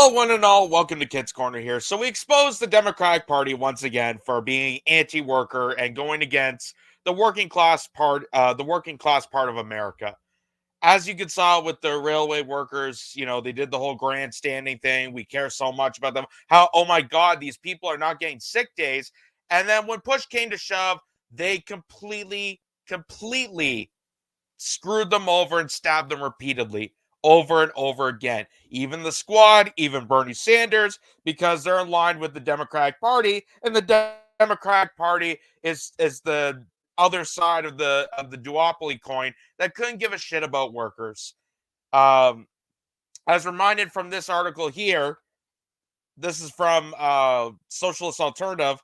Hello, one and all. Welcome to Kitz Corner here. So we exposed the Democratic Party once again for being anti-worker and going against the working class part of America. As you can saw with the railway workers, they did the whole grandstanding thing. We care so much about them. How, oh my God, these people are not getting sick days. And then when push came to shove, they completely screwed them over and stabbed them repeatedly over and over again. Even the squad, even Bernie Sanders, because they're aligned with the Democratic Party, and the Democratic Party is the other side of the duopoly coin that couldn't give a shit about workers. As reminded from this article here, this is from Socialist Alternative,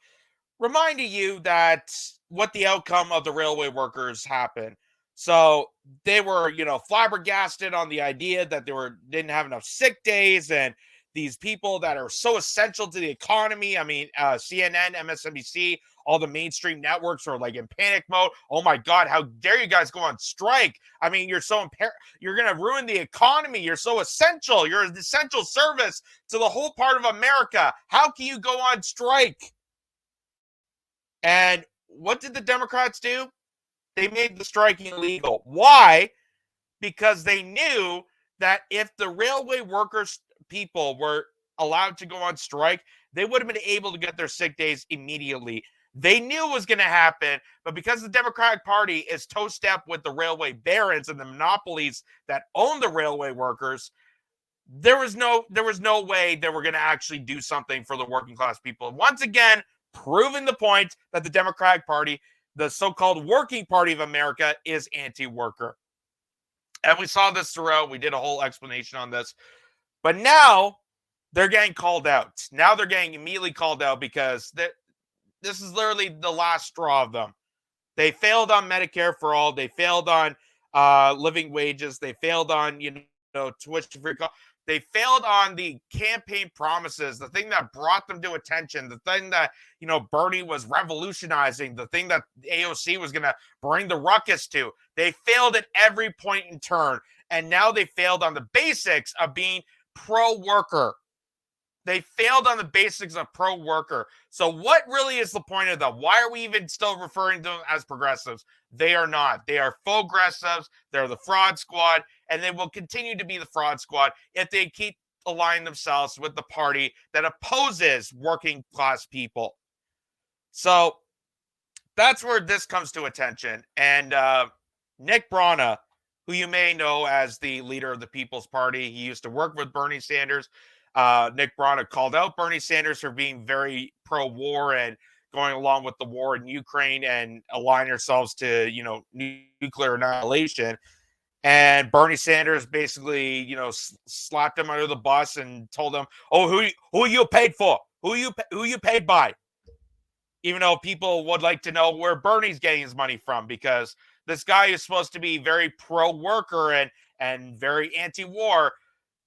reminding you that what the outcome of the railway workers happened. So they were, flabbergasted on the idea that didn't have enough sick days, and these people that are so essential to the economy. I mean, CNN, MSNBC, all the mainstream networks are like in panic mode. Oh my God, how dare you guys go on strike? I mean, you're going to ruin the economy. You're so essential. You're an essential service to the whole part of America. How can you go on strike? And what did the Democrats do? They made the striking illegal. Why? Because they knew that if the railway workers people were allowed to go on strike, they would have been able to get their sick days immediately. They knew it was going to happen, but because the Democratic Party is toe-step with the railway barons and the monopolies that own the railway workers, there was no way they were going to actually do something for the working class people. Once again, proving the point that the Democratic Party, the so-called working party of America, is anti-worker. And we saw this throughout. We did a whole explanation on this. But now they're getting called out. Now they're getting immediately called out because this is literally the last straw of them. They failed on Medicare for all. They failed on living wages. They failed on, tuition free. They failed on the campaign promises, the thing that brought them to attention, the thing that, Bernie was revolutionizing, the thing that AOC was going to bring the ruckus to. They failed at every point in turn. And now they failed on the basics of being pro-worker. They failed on the basics of pro-worker. So what really is the point of them? Why are we even still referring to them as progressives? They are not. They are faux-gressives. They're the fraud squad, and they will continue to be the fraud squad if they keep aligning themselves with the party that opposes working class people. So that's where this comes to attention. And Nick Brana, who you may know as the leader of the People's Party, he used to work with Bernie Sanders. Nick Brana called out Bernie Sanders for being very pro-war and going along with the war in Ukraine and aligning ourselves to, nuclear annihilation. And Bernie Sanders basically, slapped him under the bus and told him, "Oh, who you paid for? Who you paid by?" Even though people would like to know where Bernie's getting his money from, because this guy is supposed to be very pro-worker and very anti-war,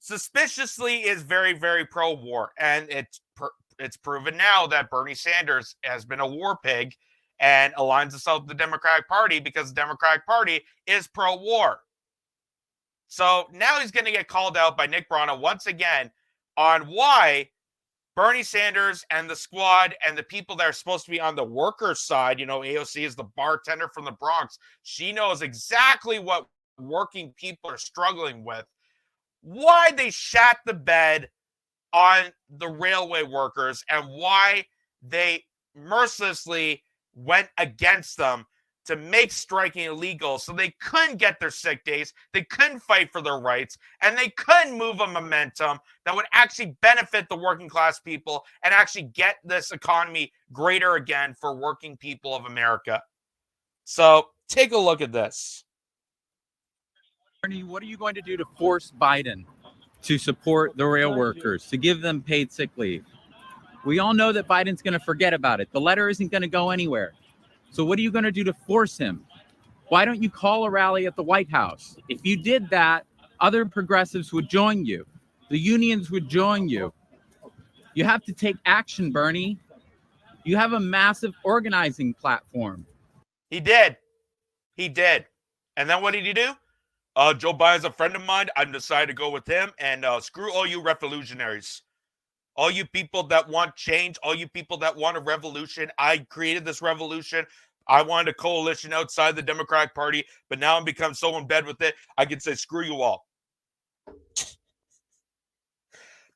suspiciously is very, very pro-war. And it's proven now that Bernie Sanders has been a war pig and aligns himself with the Democratic Party because the Democratic Party is pro-war. So now he's going to get called out by Nick Brana once again on why Bernie Sanders and the squad and the people that are supposed to be on the workers' side, AOC is the bartender from the Bronx. She knows exactly what working people are struggling with. Why they shat the bed on the railway workers and why they mercilessly went against them to make striking illegal so they couldn't get their sick days, they couldn't fight for their rights, and they couldn't move a momentum that would actually benefit the working class people and actually get this economy greater again for working people of America. So take a look at this. Bernie, what are you going to do to force Biden to support the rail workers, to give them paid sick leave? We all know that Biden's going to forget about it. The letter isn't going to go anywhere. So what are you going to do to force him? Why don't you call a rally at the White House? If you did that, other progressives would join you. The unions would join you. You have to take action, Bernie. You have a massive organizing platform. He did. And then what did he do? Joe Biden's a friend of mine. I decided to go with him, and screw all you revolutionaries. All you people that want change, all you people that want a revolution. I created this revolution. I wanted a coalition outside the Democratic Party, but now I'm become so in bed with it, I can say, screw you all.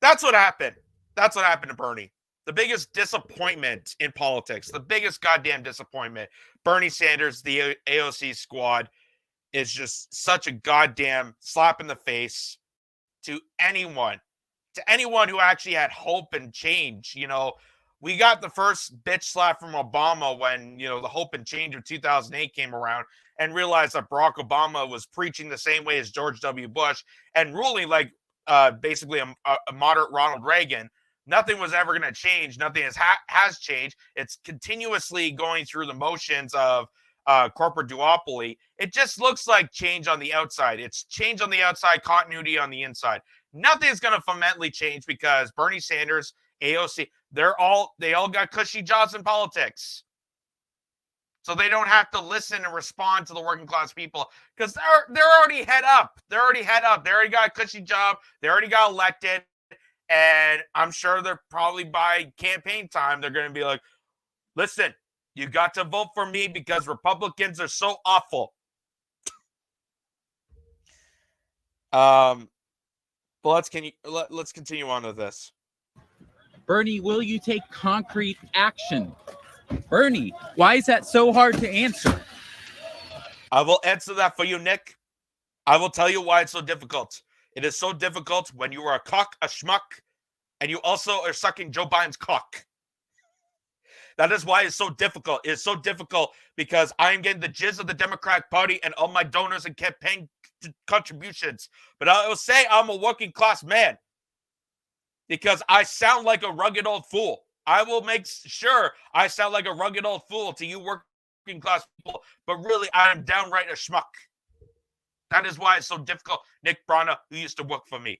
That's what happened. That's what happened to Bernie. The biggest disappointment in politics, the biggest goddamn disappointment. Bernie Sanders, the AOC squad, is just such a goddamn slap in the face to anyone who actually had hope and change. You know, we got the first bitch slap from Obama when, you know, the hope and change of 2008 came around and realized that Barack Obama was preaching the same way as George W. Bush and ruling like basically a moderate Ronald Reagan. Nothing was ever going to change. Nothing has changed. It's continuously going through the motions of corporate duopoly. It just looks like change on the outside. It's change on the outside, continuity on the inside. Nothing's going to fundamentally change because Bernie Sanders, AOC, they all got cushy jobs in politics. So they don't have to listen and respond to the working class people because they're already head up. They're already head up. They already got a cushy job. They already got elected. And I'm sure they're probably by campaign time, they're going to be like, listen, you got to vote for me because Republicans are so awful. But let's continue on with this. Bernie, will you take concrete action? Bernie, why is that so hard to answer? I will answer that for you, Nick. I will tell you why it's so difficult. It is so difficult when you are a cock, a schmuck, and you also are sucking Joe Biden's cock. That is why it's so difficult. It's so difficult because I am getting the jizz of the Democratic Party and all my donors and campaign contributions. But I will say I'm a working class man because I sound like a rugged old fool. I will make sure I sound like a rugged old fool to you working class people. But really, I am downright a schmuck. That is why it's so difficult. Nick Brana, who used to work for me.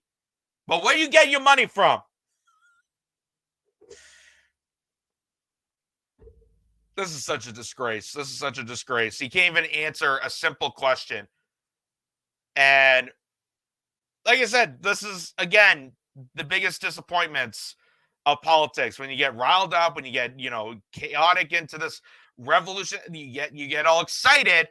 But where you get your money from? This is such a disgrace. This is such a disgrace. He can't even answer a simple question. And like I said, this is, again, the biggest disappointments of politics. When you get riled up, when you get, you know, chaotic into this revolution, you get all excited.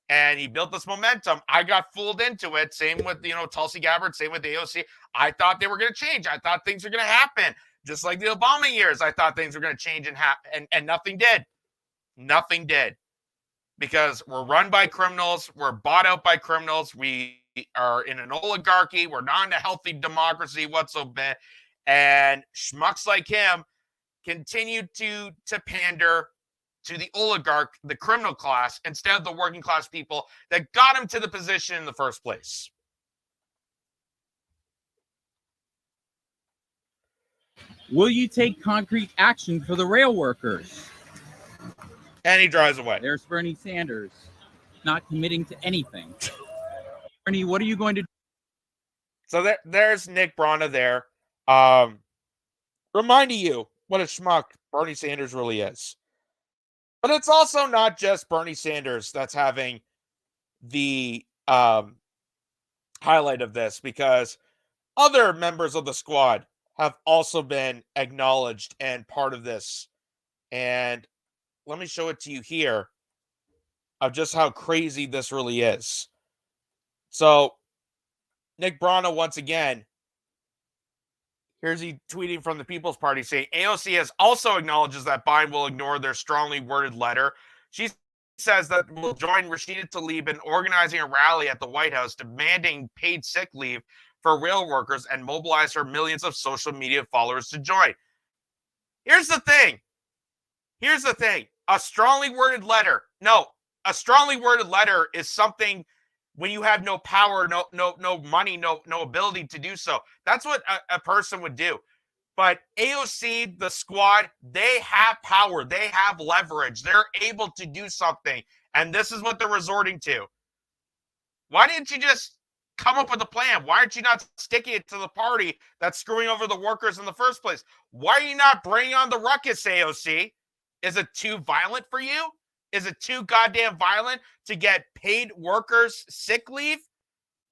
And he built this momentum. I got fooled into it. Same with, you know, Tulsi Gabbard. Same with the AOC. I thought they were going to change. I thought things were going to happen. Just like the Obama years, I thought things were going to change and happen. And nothing did. Nothing did. Because we're run by criminals. We're bought out by criminals. We are in an oligarchy. We're not in a healthy democracy whatsoever. And schmucks like him continue to pander to the oligarch, the criminal class, instead of the working class people that got him to the position in the first place. Will you take concrete action for the rail workers? And he drives away. There's Bernie Sanders, not committing to anything. Bernie, what are you going to do? So there's Nick Brana there. Reminding you what a schmuck Bernie Sanders really is. But it's also not just Bernie Sanders that's having the highlight of this, because other members of the squad have also been acknowledged and part of this. And let me show it to you here of just how crazy this really is. So Nick Brana, once again, here's he tweeting from the People's Party saying, AOC has also acknowledges that Biden will ignore their strongly worded letter. She says that will join Rashida Tlaib in organizing a rally at the White House demanding paid sick leave for rail workers and mobilize her millions of social media followers to join. Here's the thing. A strongly worded letter. No, a strongly worded letter is something when you have no power, no money, no ability to do so. That's what a person would do. But AOC, the squad, they have power. They have leverage. They're able to do something. And this is what they're resorting to. Why didn't you just come up with a plan? Why aren't you not sticking it to the party that's screwing over the workers in the first place? Why are you not bringing on the ruckus, AOC? Is it too violent for you? Is it too goddamn violent to get paid workers sick leave?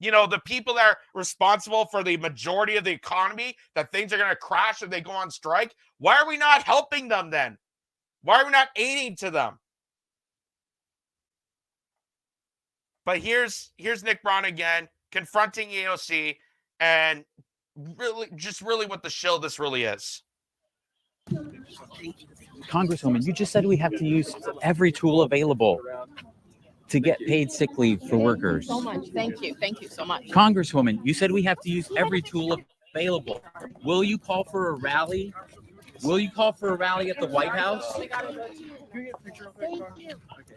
the people that are responsible for the majority of the economy, that things are going to crash if they go on strike. Why are we not helping them then? Why are we not aiding to them? But here's Nick Braun again, confronting AOC, and really what the shill this really is. Congresswoman, you just said we have to use every tool available to get paid sick leave for workers. So much. Thank you so much. Congresswoman, you said we have to use every tool available. Will you call for a rally? Will you call for a rally at the White House?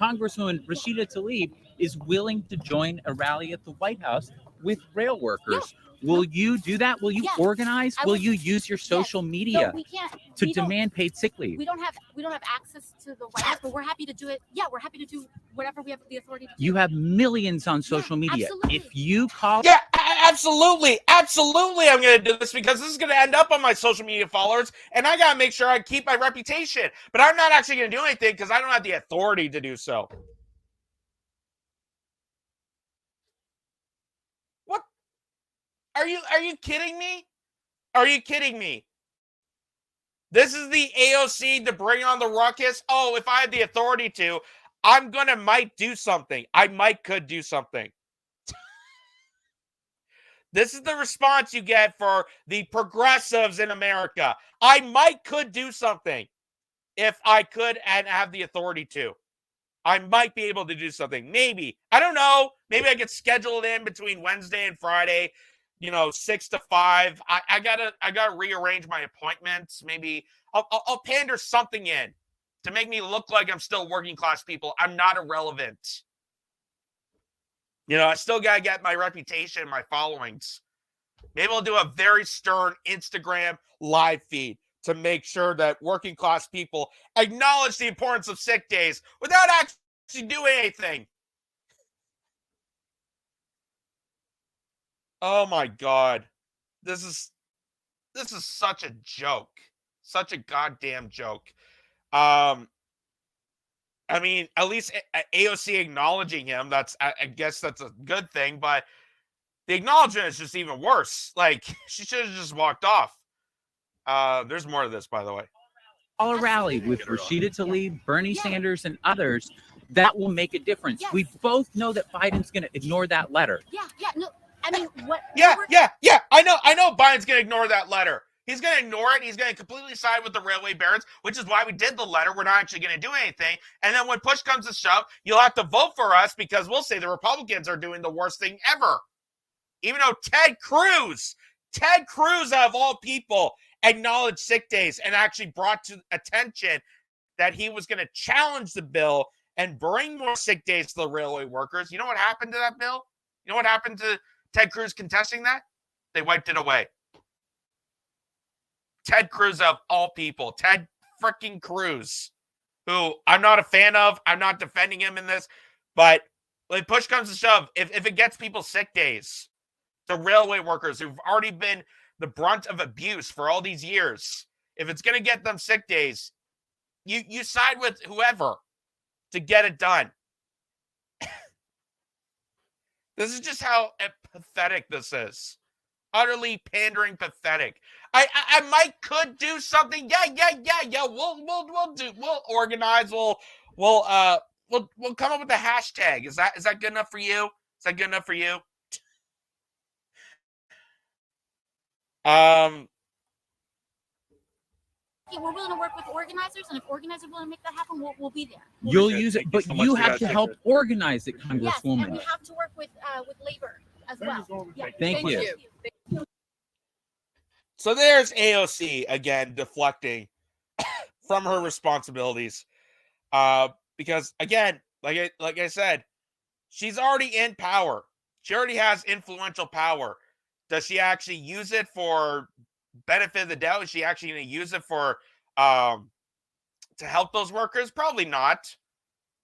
Congresswoman Rashida Tlaib is willing to join a rally at the White House with rail workers. Will you do that? Will you organize? Will you use your social media to demand paid sick leave? We don't have access to the White House, but we're happy to do it. Yeah, we're happy to do whatever we have the authority to do. You have millions on social media. Absolutely. If you call, absolutely, I'm going to do this because this is going to end up on my social media followers, and I got to make sure I keep my reputation. But I'm not actually going to do anything because I don't have the authority to do so. Are you kidding me? Are you kidding me? This is the AOC to bring on the ruckus. Oh, if I had the authority to, might do something. Could do something. This is the response you get for the progressives in America. Could do something if I could and have the authority to. I might be able to do something. Maybe. I don't know. Maybe I could schedule it in between Wednesday and Friday. 6 to 5. I gotta rearrange my appointments. Maybe I'll pander something in to make me look like I'm still working class people. I'm not irrelevant. I still gotta get my reputation, my followings. Maybe I'll do a very stern Instagram live feed to make sure that working class people acknowledge the importance of sick days without actually doing anything. Oh my God. This is such a joke. Such a goddamn joke. I mean, at least AOC acknowledging him, I guess that's a good thing, but the acknowledgement is just even worse. Like, she should have just walked off. There's more of this, by the way. Call a rally with Rashida Tlaib, Bernie Sanders, and others. That will make a difference. Yes. We both know that Biden's going to ignore that letter. No. I mean, what? Yeah. I know Biden's going to ignore that letter. He's going to ignore it. He's going to completely side with the railway barons, which is why we did the letter. We're not actually going to do anything. And then when push comes to shove, you'll have to vote for us because we'll say the Republicans are doing the worst thing ever. Even though Ted Cruz of all people, acknowledged sick days and actually brought to attention that he was going to challenge the bill and bring more sick days to the railway workers. You know what happened to that bill? You know what happened to Ted Cruz contesting that? They wiped it away. Ted Cruz of all people. Ted freaking Cruz, who I'm not a fan of. I'm not defending him in this. But when push comes to shove, if it gets people sick days, the railway workers who've already been the brunt of abuse for all these years, if it's going to get them sick days, you side with whoever to get it done. This is just how pathetic this is. Utterly pandering, pathetic. I could do something. Yeah. We'll organize. We'll come up with a hashtag. Is that good enough for you? Is that good enough for you? We're willing to work with organizers, and if organizers are willing to make that happen, we'll be there. You'll use it, but you have to help organize it, Congresswoman. Yes, and we have to work with labor as well. Yeah. Thank you. So there's AOC again deflecting from her responsibilities, because again, like I said, she's already in power. She already has influential power. Does she actually use it for benefit of the doubt? Is she actually going to use it for to help those workers? Probably not,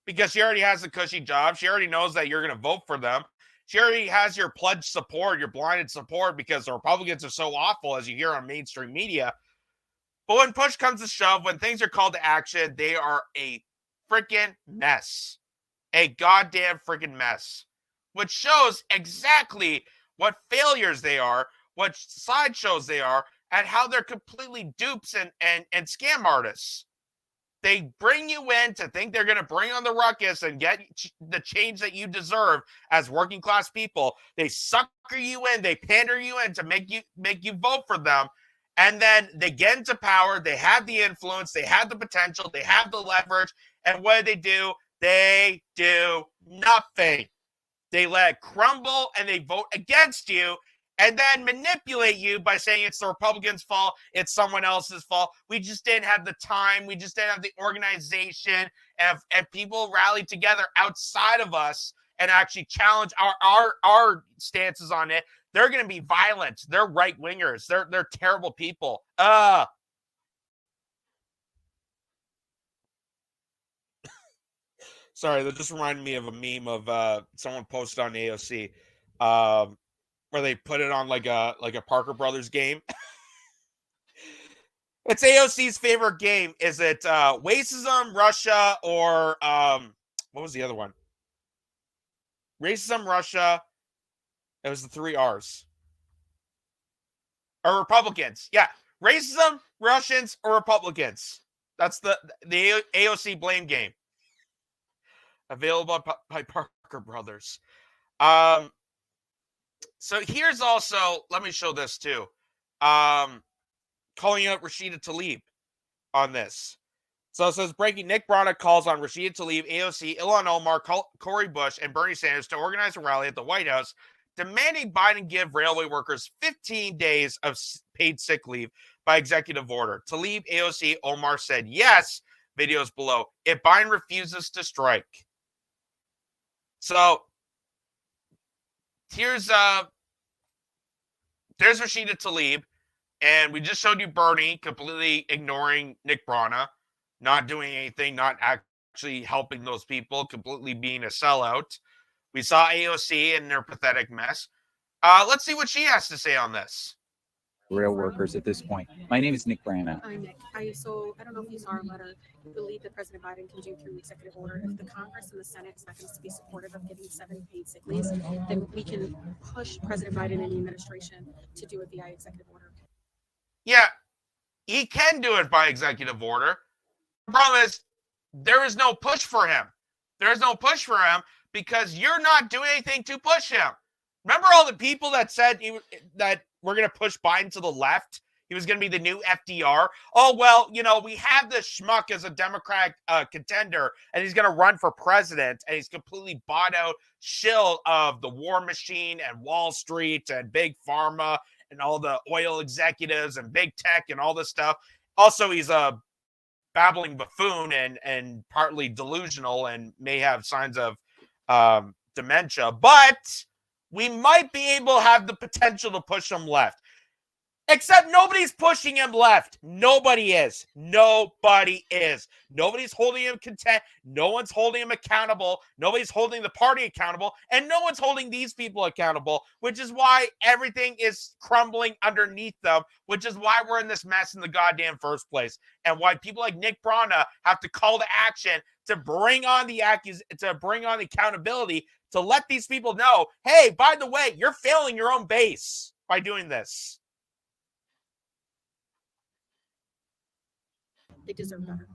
because she already has a cushy job. She already knows that you're going to vote for them. She already has your pledged support, your blinded support, because the Republicans are so awful, as you hear on mainstream media. But when push comes to shove, when things are called to action, they are a freaking mess. A goddamn freaking mess. which shows exactly what failures they are, what sideshows they are, and how they're completely dupes and scam artists. They bring you in to think they're going to bring on the ruckus and get the change that you deserve as working class people. They sucker you in, they pander you in to make you vote for them. And then they get into power, they have the influence, they have the potential, they have the leverage, and what do? They do nothing. They let it crumble and they vote against you and then manipulate you by saying it's the Republicans' fault, it's someone else's fault. We just didn't have the time. We just didn't have the organization. And people rallied together outside of us and actually challenge our stances on it. They're going to be violent. They're right-wingers. They're terrible people. Sorry, that just reminded me of a meme of someone posted on AOC. Where they put it on like a Parker Brothers game. It's AOC's favorite game. Is it racism, Russia, or what was the other one? Racism, Russia. It was the 3 R's. Or Republicans. Yeah. Racism, Russians, or Republicans. That's the AOC blame game. Available by Parker Brothers. So here's also, let me show this too. Calling out Rashida Tlaib on this. So it says, breaking, Nick Brana calls on Rashida Tlaib, AOC, Ilhan Omar, Cory Bush, and Bernie Sanders to organize a rally at the White House, demanding Biden give railway workers 15 days of paid sick leave by executive order. Tlaib, AOC, Omar said yes. Videos below. If Biden refuses to strike. So there's Rashida Tlaib, and we just showed you Bernie completely ignoring Nick Brana, not doing anything, not actually helping those people, completely being a sellout. We saw AOC in their pathetic mess. Let's see what she has to say on this. Rail workers at this point. My name is Nick Brana. I'm Nick. I don't know if you saw our letter. We believe that President Biden can do through executive order. If the Congress and the Senate is not going to be supportive of giving 7 paid sick leaves, then we can push President Biden and the administration to do it via executive order. Yeah, he can do it by executive order. The problem is there is no push for him. There is no push for him because you're not doing anything to push him. Remember all the people that said that we're going to push Biden to the left? He was going to be the new FDR. Oh, well, we have this schmuck as a Democratic contender, and he's going to run for president, and he's completely bought out shill of the war machine and Wall Street and big pharma and all the oil executives and big tech and all this stuff. Also, he's a babbling buffoon and partly delusional and may have signs of dementia, but we might be able to have the potential to push him left. Except nobody's pushing him left. Nobody is. Nobody is. Nobody's holding him content. No one's holding him accountable. Nobody's holding the party accountable. And no one's holding these people accountable, which is why everything is crumbling underneath them, which is why we're in this mess in the goddamn first place. And why people like Nick Brana have to call to action to bring on the accountability to let these people know, hey, by the way, you're failing your own base by doing this. They deserve better.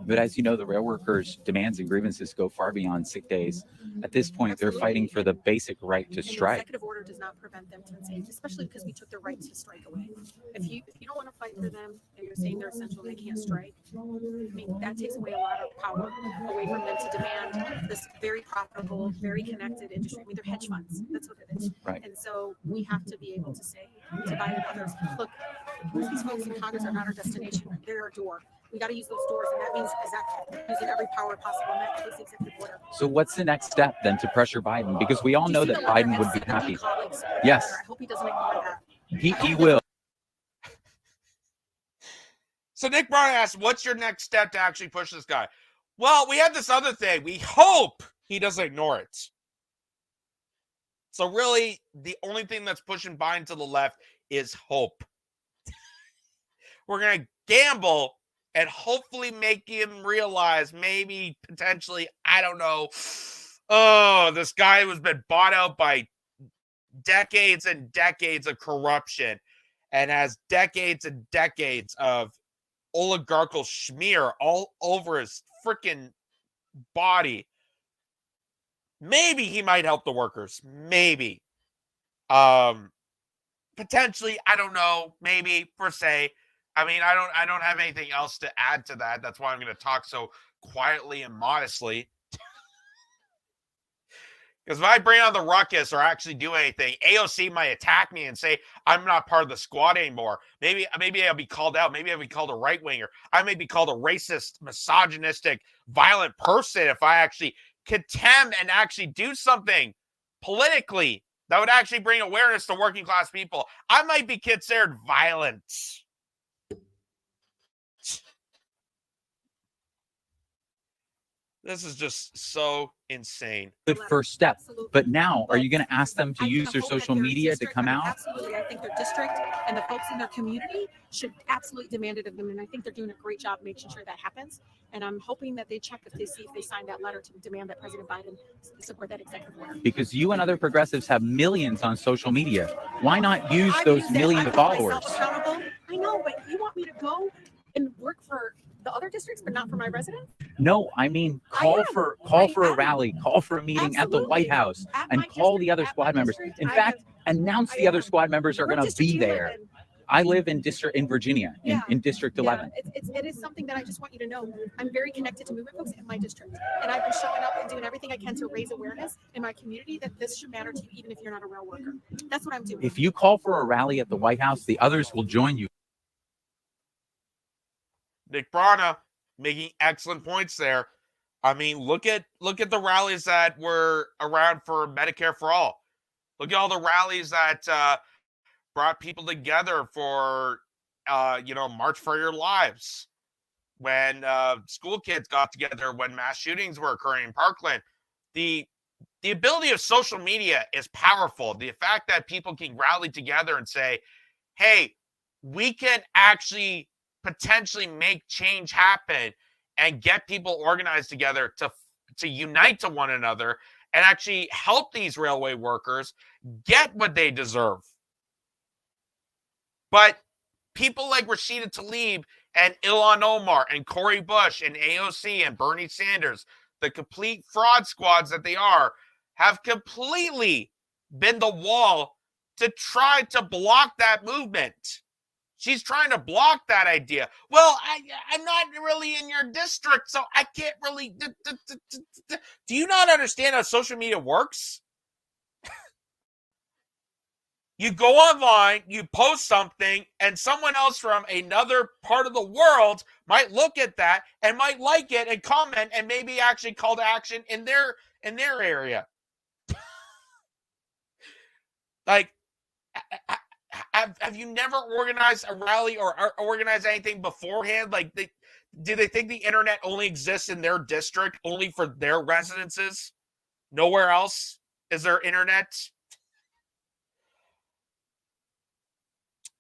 But as you know, the rail workers' demands and grievances go far beyond sick days. At this point, they're fighting for the basic right to strike. The executive order does not prevent them from saying, especially because we took the right to strike away. If you don't want to fight for them and you're saying they're essential and they can't strike, I mean, that takes away a lot of power away from them to demand this very profitable, very connected industry. I mean, they're hedge funds. That's what it is. Right. And so we have to be able to say to Biden and others, look, these folks in Congress are not our destination. They're our door. We got to use those doors, and that means using every power possible, and that takes executive order. So what's the next step then to pressure Biden? Because we all know that Biden would be happy. Yes. I hope he doesn't ignore that. He will. So Nick Bryan asked, what's your next step to actually push this guy? Well, we have this other thing. We hope he doesn't ignore it. So really, the only thing that's pushing Biden to the left is hope. We're going to gamble and hopefully make him realize, maybe, potentially, I don't know, Oh, this guy who's been bought out by decades and decades of corruption and has decades and decades of oligarchical schmear all over his freaking body. Maybe he might help the workers. Maybe. Potentially, I don't know. Maybe per se. I mean, I don't have anything else to add to that. That's why I'm going to talk so quietly and modestly. Because if I bring on the ruckus or actually do anything, AOC might attack me and say I'm not part of the squad anymore. Maybe I'll be called out. Maybe I'll be called a right winger. I may be called a racist, misogynistic, violent person if I actually contemn and actually do something politically that would actually bring awareness to working class people. I might be considered violent. This is just so insane. Good first step. Absolutely. But now, are you going to ask them to I use their hope that social their media to district- come I mean, out? Absolutely. I think their district and the folks in their community should absolutely demand it of them. And I think they're doing a great job making sure that happens. And I'm hoping that they check if they see if they signed that letter to demand that President Biden support that executive order. Because you and other progressives have millions on social media. Why not use those million followers? I know, but you want me to go and work for the other districts, but not for my residents? No, I mean call for a rally, call for a meeting at the White House, and call the other squad members. In fact, announce the other squad members are going to be there. I live in Virginia, in District 11. It is something that I just want you to know. I'm very connected to movement folks in my district, and I've been showing up and doing everything I can to raise awareness in my community that this should matter to you, even if you're not a rail worker. That's what I'm doing. If you call for a rally at the White House, the others will join you. Nick Brana making excellent points there. I mean, look at the rallies that were around for Medicare for All. Look at all the rallies that brought people together for March for Your Lives. When school kids got together, when mass shootings were occurring in Parkland. The ability of social media is powerful. The fact that people can rally together and say, hey, we can actually potentially make change happen and get people organized together to unite to one another and actually help these railway workers get what they deserve. But people like Rashida Tlaib and Ilhan Omar and Cori Bush and AOC and Bernie Sanders, the complete fraud squads that they are, have completely been the wall to try to block that movement. She's trying to block that idea. Well, I'm not really in your district, so I can't really. Do you not understand how social media works? You go online, you post something, and someone else from another part of the world might look at that and might like it and comment and maybe actually call to action in their area. Like, have you never organized a rally or organized anything beforehand? Like, do they think the internet only exists in their district, only for their residences? Nowhere else is there internet?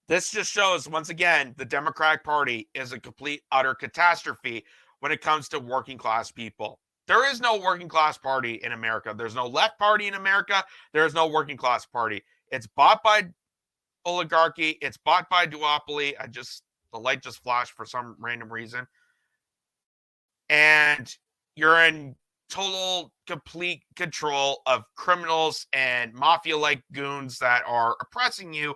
This just shows, once again, the Democratic Party is a complete, utter catastrophe when it comes to working class people. There is no working class party in America. There's no left party in America. There is no working class party. It's bought by oligarchy. It's bought by duopoly. The light just flashed for some random reason. And you're in total, complete control of criminals and mafia-like goons that are oppressing you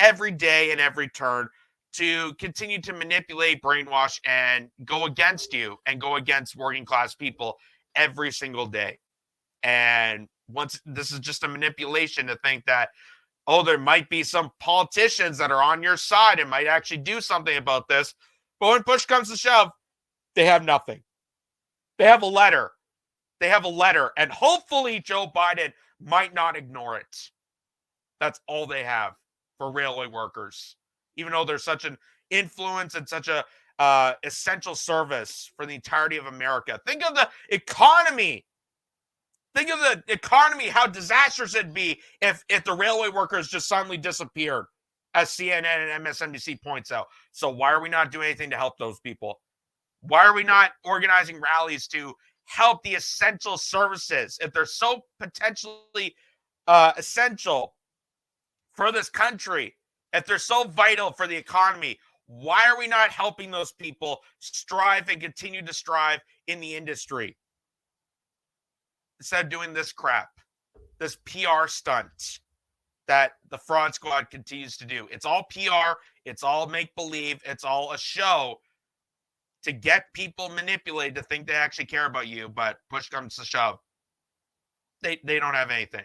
every day and every turn to continue to manipulate, brainwash, and go against you and go against working class people every single day. And once this is just a manipulation to think that, oh, there might be some politicians that are on your side and might actually do something about this. But when push comes to shove, they have nothing. They have a letter. And hopefully Joe Biden might not ignore it. That's all they have for railway workers, even though there's such an influence and such a essential service for the entirety of America. Think of the economy. How disastrous it'd be if the railway workers just suddenly disappeared, as CNN and MSNBC points out. So why are we not doing anything to help those people? Why are we not organizing rallies to help the essential services, if they're so potentially essential for this country, if they're so vital for the economy, why are we not helping those people strive and continue to strive in the industry instead of doing this crap, this PR stunt that the fraud squad continues to do? It's all PR, it's all make believe, it's all a show to get people manipulated to think they actually care about you, but push comes to shove, they don't have anything.